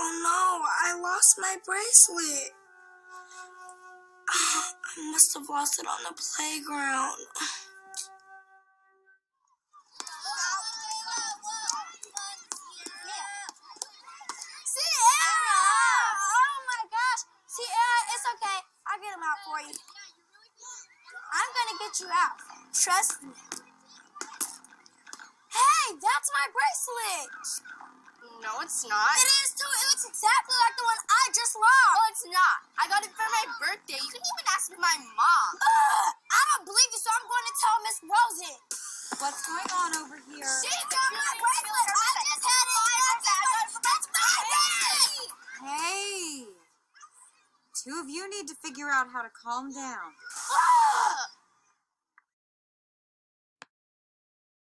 Oh no, I lost my bracelet. I must have lost it on the playground. Sierra! Oh my gosh! Sierra, it's okay. I'll get him out for you. I'm gonna get you out. Trust me. Hey, that's my bracelet! No, it's not. It is too. It looks exactly like the one I just lost. No, it's not. I got it for my birthday. You can even ask my mom. I don't believe you, so I'm going to tell Miss Rosen. What's going on over here? She got my bracelet. I just had it. That's my bracelet. Hey! Two of you need to figure out how to calm down.